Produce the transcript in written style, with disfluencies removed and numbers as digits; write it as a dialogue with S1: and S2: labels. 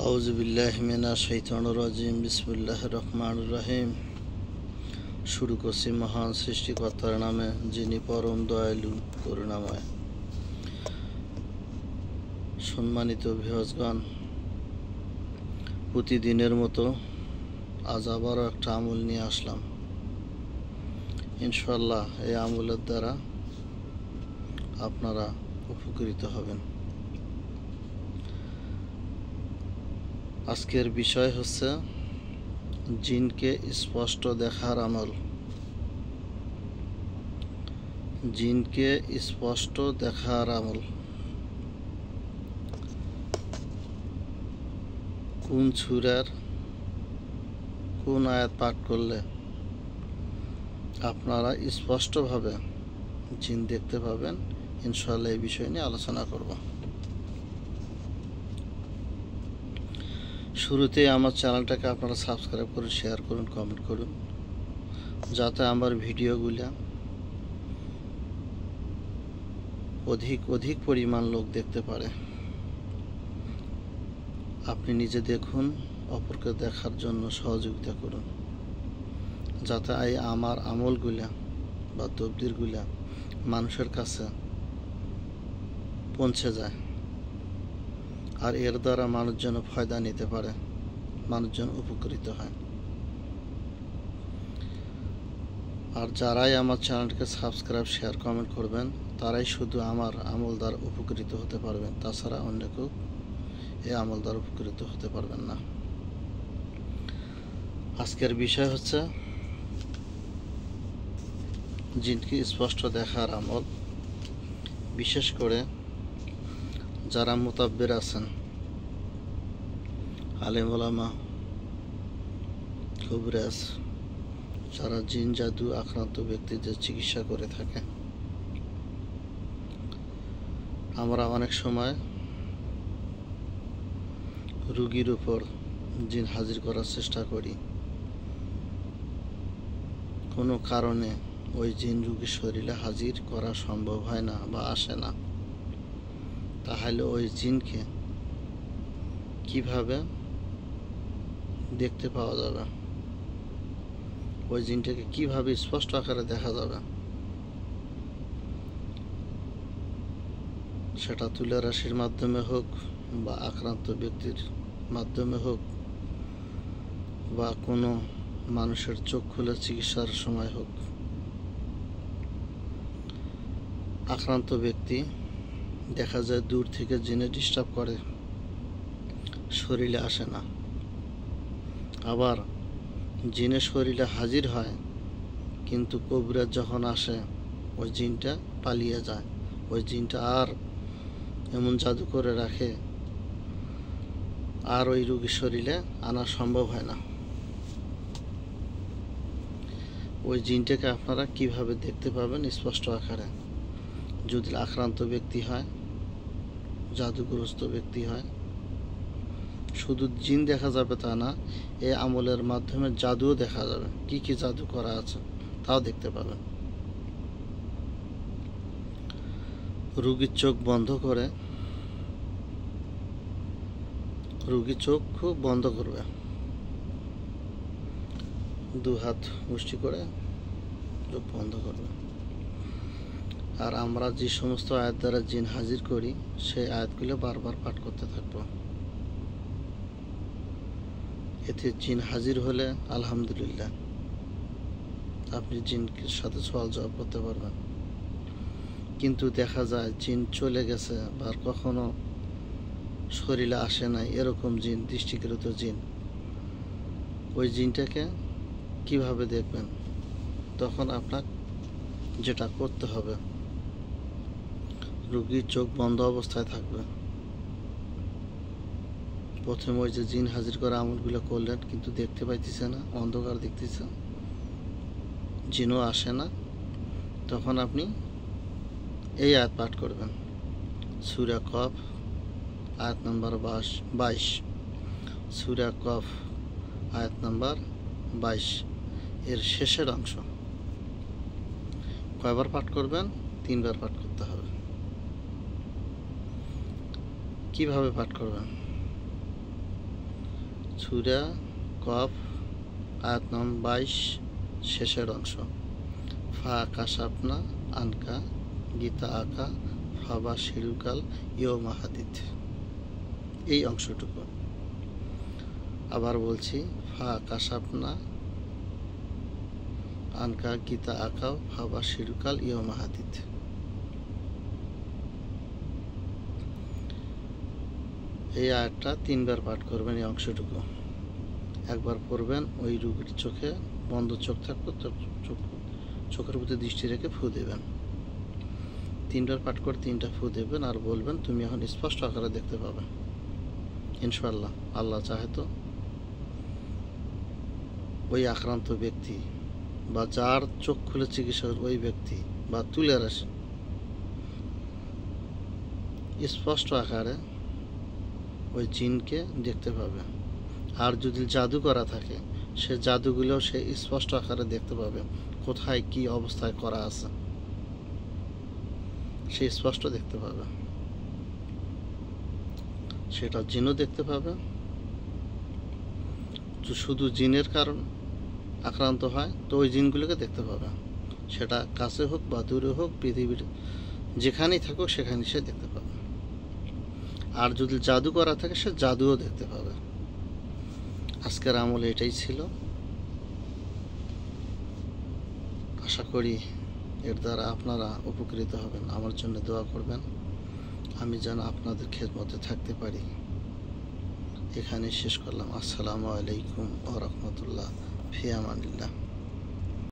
S1: আউযুবিল্লাহি মিনাশ শাইতানির রাজিম। বিসমিল্লাহির রহমানির রহিম। শুরু করছি মহান সৃষ্টিকর্তার নামে, যিনি পরম দয়ালু করুণাময়। সম্মানিত ভিউয়ার্সগণ, প্রতিদিনের মতো আজ আবারও একটা আমল নিয়ে আসলাম। ইনশাআল্লাহ এই আমলের দ্বারা আপনারা উপকৃত হবেন। আজকের বিষয় হচ্ছে জিনকে স্পষ্ট দেখার আমল। জিনকে স্পষ্ট দেখার আমল। কোন সূরার কোন আয়াত পাঠ করলে আপনারা স্পষ্টভাবে জিন দেখতে পাবেন, ইনশাআল্লাহ এই বিষয় নিয়ে আলোচনা করব। শুরুতেই আমার চ্যানেলটাকে আপনারা সাবস্ক্রাইব করুন, শেয়ার করুন, কমেন্ট করুন, যাতে আমার ভিডিওগুলো অধিক পরিমাণ লোক দেখতে পারে। আপনি নিজে দেখুন, অপরকে দেখার জন্য সহযোগিতা করুন, যাতে আমার আমলগুলা বা তদবিরগুলা মানুষের কাছে পৌঁছে যায়, আর এর দ্বারা মানুষজন ফায়দা নিতে পারে, মানুষজন উপকৃত হয়। আর যারাই আমার চ্যানেলকে সাবস্ক্রাইব, শেয়ার, কমেন্ট করবেন, তারাই শুধু আমার আমল দ্বারা উপকৃত হতে পারবেন। তাছাড়া অন্য কেউ এই আমল দ্বারা উপকৃত হতে পারবেন না। আজকের বিষয় হচ্ছে জিনকে স্পষ্ট দেখার আমল। বিশেষ করে যারা মুতাব্বির আছেন, আলেম ওলামা, কবিরাজ, যারা জিন জাদু আক্রান্ত ব্যক্তিদের চিকিৎসা করে থাকে, আমরা অনেক সময় রোগীর উপর জিন হাজির করার চেষ্টা করি। কোনো কারণে ওই জিন রোগীর শরীরে হাজির করা সম্ভব হয় না বা আসে না। তাহলে ওই জিনকে কিভাবে দেখতে পাওয়া যাবে, ওই জিনটাকে কিভাবে স্পষ্ট আকারে দেখা যাবে, সেটা তুলা রাশির মাধ্যমে হোক বা আক্রান্ত ব্যক্তির মাধ্যমে হোক বা কোনো মানুষের চোখ খুলে চিকিৎসার সময় হোক। আক্রান্ত ব্যক্তি দেখা যায় দূর থেকে জিনে ডিস্টার্ব করে, শরীরে আসে না। আবার জিনের শরীরে হাজির হয়, কিন্তু কবিরাজ যখন আসে ওই জিনটা পালিয়ে যায়। ওই জিনটা আর এমন জাদু করে রাখে, আর ওই রোগীর শরীরে আনা সম্ভব হয় না। ওই জিনটাকে আপনারা কিভাবে দেখতে পাবেন স্পষ্ট আকারে? যদি আক্রান্ত ব্যক্তি হয়, জাদুগ্রস্ত ব্যক্তি হয়, শুধু জিন দেখা যাবে তা না, এই আমলের মাধ্যমে জাদুও দেখা যাবে। কি কি জাদু করা আছে তাও দেখতে পাবেন। রোগীর চোখ বন্ধ করে, রোগীর চোখ খুব বন্ধ করবে, দু হাত মুষ্টি করে চোখ বন্ধ করবে। আর আমরা যে সমস্ত আয়াত দ্বারা জিন হাজির করি, সেই আয়াতগুলো বারবার পাঠ করতে থাকব। এতে জিন হাজির হলে আলহামদুলিল্লাহ আপনি জিনের সাথে সওয়াল জবাব করতে পারবেন। কিন্তু দেখা যায় জিন চলে গেছে বা কখনো শরীরে আসে নাই, এরকম জিন, দৃষ্টিগত জিন, ওই জিনটাকে কিভাবে দেখবেন? তখন আপনার যেটা করতে হবে, রোগীর চোখ বন্ধ অবস্থায় থাকবে। প্রথমে ওই যে জিন হাজির করা আমলগুলো করলেন, কিন্তু দেখতে পাইতেছে না, অন্ধকার দেখতেছে, জিনও আসে না। তখন আপনি এই আয়াত পাঠ করবেন, সূরা কফ আয়াত নাম্বার 22। সূরা কফ আয়াত নাম্বার 22 এর শেষের অংশ। কয়বার পাঠ করবেন? 3 বার পাঠ করতে হবে। কিভাবে পাঠ করবেন? সূরা কফ আয়াত নম্বর 22 শেষের অংশ। ফা কাশাফনা আনকা গীতা আকা ফাবা শিরুকাল ইয়ৌমা হাদিদ, এই অংশটুকু আবার বলছি। ফা কাশাফনা আনকা গীতা আকা ফাবা শিরুকাল ইয়ৌমা হাদিদ। এই আয়াতটা 3 বার পাঠ করবেন। এই অংশটুকু একবার পড়বেন, ওই রোগীর চোখে বন্ধ চোখ থাকবে, চোখের প্রতি দৃষ্টি রেখে ফু দেবেন। 3 বার পাঠ করে 3টা ফু দেবেন আর বলবেন তুমি এখন স্পষ্ট আকারে দেখতে পাবে ইনশাআল্লাহ। আল্লাহ চাহে তো ওই আক্রান্ত ব্যক্তি বা যার চোখ খুলে চিকিৎসা ওই ব্যক্তি বা তুলে আসে স্পষ্ট আকারে ওই জিনকে দেখতে পাবে। আর যদি জাদু করা থাকে সে জাদুগুলো সে স্পষ্ট আকারে দেখতে পাবে, কোথায় কি অবস্থায় করা আছে সে স্পষ্ট দেখতে পাবে। সেটা জিনও দেখতে পাবে। শুধু জিনের কারণ আক্রান্ত হয় তো ওই জিনগুলোকে দেখতে পাবে, সেটা কাছে হোক বা দূরে হোক, পৃথিবীর যেখানেই থাকুক সেখানে সে দেখতে পাবে। আর যদি জাদু করা থাকে সে জাদুও দেখতে পাবে। আজকের আমল এটাই ছিল। আশা করি এর দ্বারা আপনারা উপকৃত হবেন। আমার জন্য দোয়া করবেন, আমি যেন আপনাদের খেদমতে থাকতে পারি। এখানে শেষ করলাম। আসসালামু আলাইকুম ওয়া রাহমাতুল্লাহ, ফি আমানিল্লাহ।